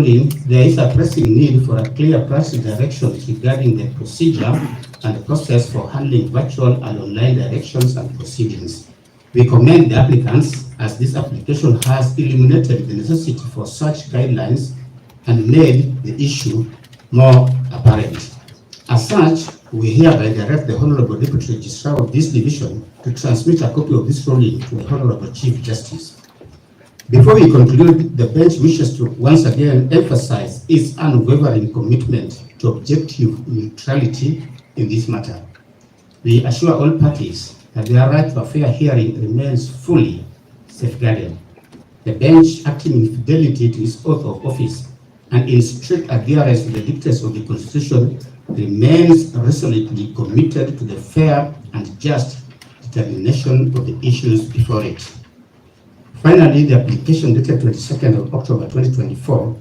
ruling, there is a pressing need for a clear policy directions regarding the procedure and the process for handling virtual and online directions and proceedings. We commend the applicants as this application has illuminated the necessity for such guidelines and made the issue more apparent. As such, we hereby direct the Honorable Deputy Registrar of this division to transmit a copy of this ruling to the Honorable Chief Justice. Before we conclude, the bench wishes to once again emphasize its unwavering commitment to objective neutrality in this matter. We assure all parties that their right to a fair hearing remains fully safeguarded. The bench, acting in fidelity to its oath of office and in strict adherence to the dictates of the Constitution, remains resolutely committed to the fair and just determination of the issues before it. Finally, the application dated 22nd of October 2024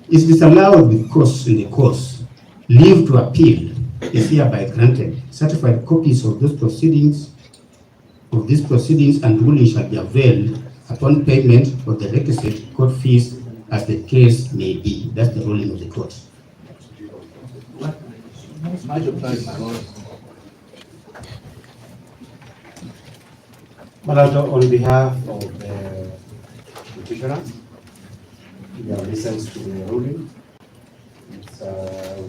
is disallowed with cause in the course. Leave to appeal is hereby granted. Certified copies of these proceedings and rulings shall be availed upon payment of the requisite court fees as the case may be. That's the ruling of the court. Malado, on behalf of the petitioner, we have listened to the ruling.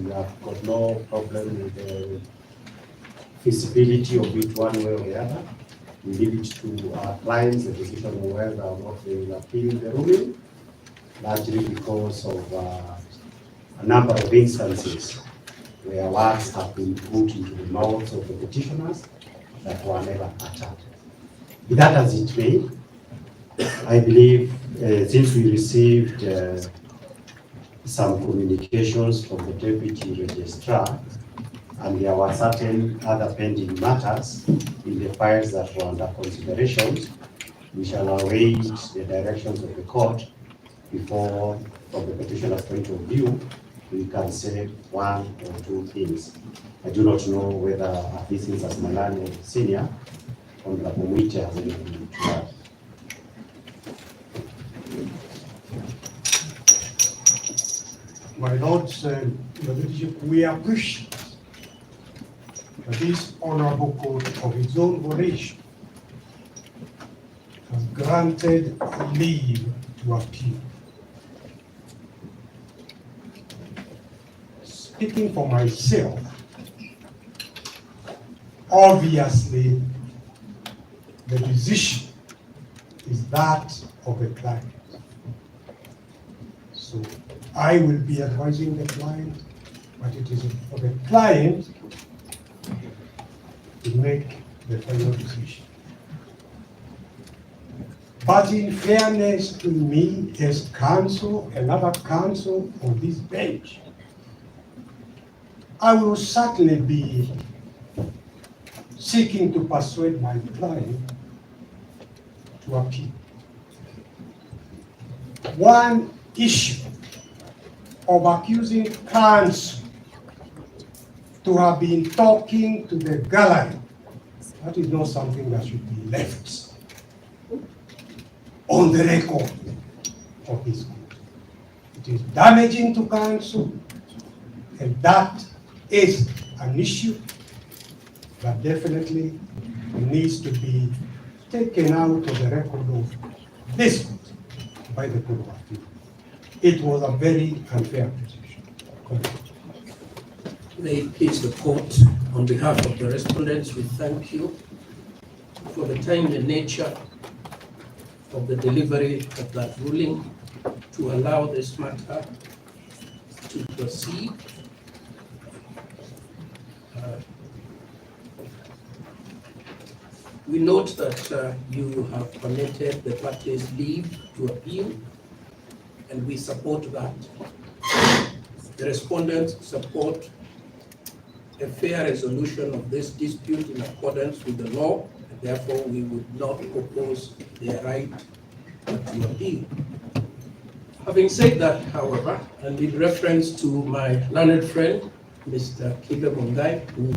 We have got no problem with the feasibility of it one way or the other. We leave it to our clients the decision of whether or not they will appeal the ruling, largely because of a number of instances where words have been put into the mouths of the petitioners that were never uttered. Be that as it may, I believe since we received some communications from the Deputy Registrar, and there were certain other pending matters in the files that were under consideration, we shall await the directions of the court before, from the petitioner's point of view, we can say one or two things. I do not know whether this is as Malani Senior, Honorable Mwite has anything to add. My lords, Your Lordship, we appreciate that this honorable court of its own volition has granted leave to appeal. Speaking for myself, obviously the decision is that of the client. So I will be advising the client, but it is for the client to make the final decision. But in fairness to me as counsel, another counsel on this bench, I will certainly be seeking to persuade my client to appeal. One issue of accusing counsel to have been talking to the gallery, that is not something that should be left on the record of this court. It is damaging to counsel, and that is an issue that definitely needs to be taken out of the record of this court by the Court of Appeal. It was a very unfair position. May it please the court, on behalf of the respondents, we thank you for the time and nature of the delivery of that ruling to allow this matter to proceed. We note that you have permitted the parties leave to appeal, and we support that. The respondents support a fair resolution of this dispute in accordance with the law, and therefore we would not oppose their right to appeal. Having said that, however, and in reference to my learned friend, Mr. Kibe Mungai, who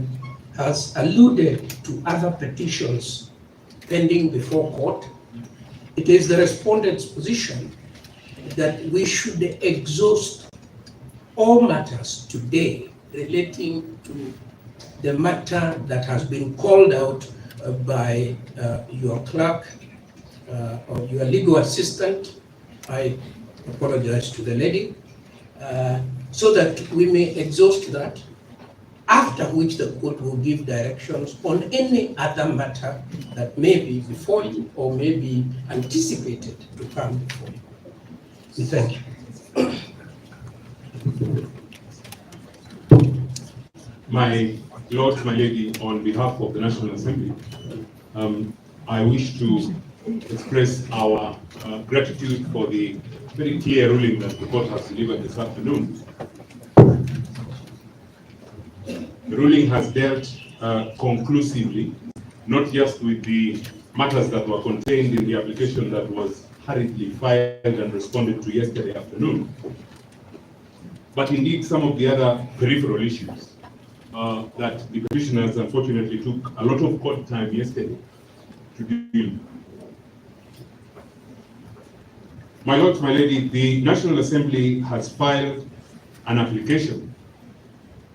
has alluded to other petitions pending before court, it is the respondent's position that we should exhaust all matters today relating to the matter that has been called out by your clerk or your legal assistant. I apologize to the lady, so that we may exhaust that, after which the court will give directions on any other matter that may be before you or may be anticipated to come before you. Thank you. My Lord, my Lady, on behalf of the National Assembly, I wish to express our gratitude for the very clear ruling that the court has delivered this afternoon. The ruling has dealt conclusively, not just with the matters that were contained in the application that was hurriedly filed and responded to yesterday afternoon, but indeed some of the other peripheral issues that the petitioners unfortunately took a lot of court time yesterday to deal with. My Lord, my Lady, the National Assembly has filed an application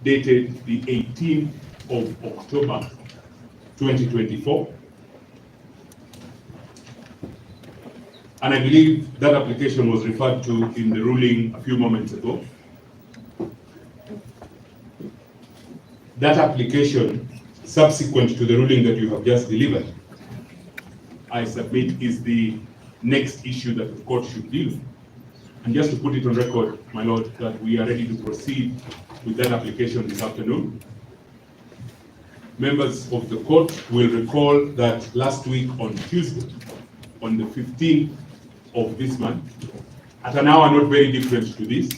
dated the 18th of October 2024. And I believe that application was referred to in the ruling a few moments ago. That application, subsequent to the ruling that you have just delivered, I submit is the next issue that the court should deal with. And just to put it on record, my Lord, that we are ready to proceed with that application this afternoon. Members of the court will recall that last week on Tuesday, on the 15th of this month, at an hour not very different to this,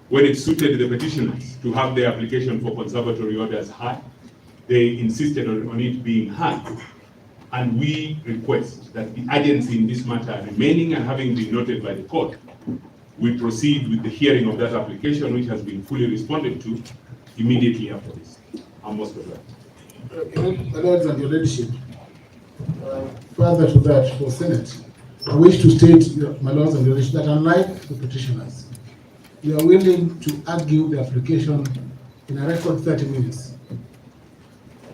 when it suited the petitioners to have their application for conservatory orders heard, they insisted on it being heard. And we request that the urgency in this matter remaining and having been noted by the court, we proceed with the hearing of that application, which has been fully responded to, immediately after this. I'm most of that. My Lords and your Ladyship, further to that, for Senate, I wish to state, my Lords and your Ladyship, that unlike the petitioners, we are willing to argue the application in a record 30 minutes.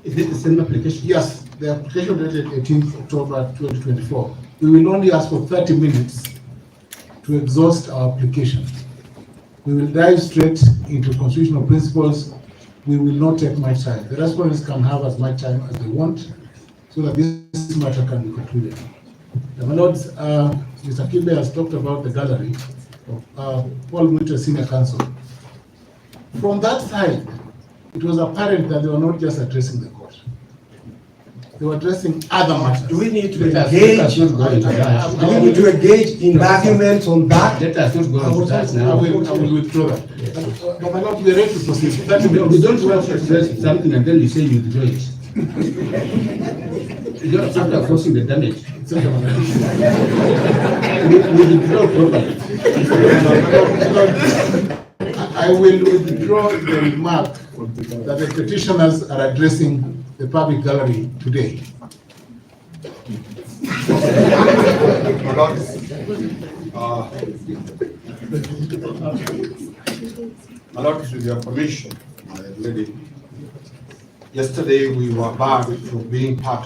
Is this the same application? Yes, the application dated 18th October 2024. We will only ask for 30 minutes to exhaust our application. We will dive straight into constitutional principles. We will not take much time. The respondents can have as much time as they want so that this matter can be concluded. My Lords, Mr. Kibe has talked about the gallery of Paul Mwita Senior Counsel. From that side, it was apparent that they were not just addressing the court. They were addressing other matters. Do we need to engage? Do we need to engage in arguments on that? Let us not go into that now. I will withdraw that. But my Lord, we are ready to proceed. We don't want to address something and then you say you withdraw it. You don't have to forcing the damage. We withdraw properly. I will withdraw the remark that the petitioners are addressing the public gallery today. My Lord, with your permission, my lady, yesterday we were barred from being part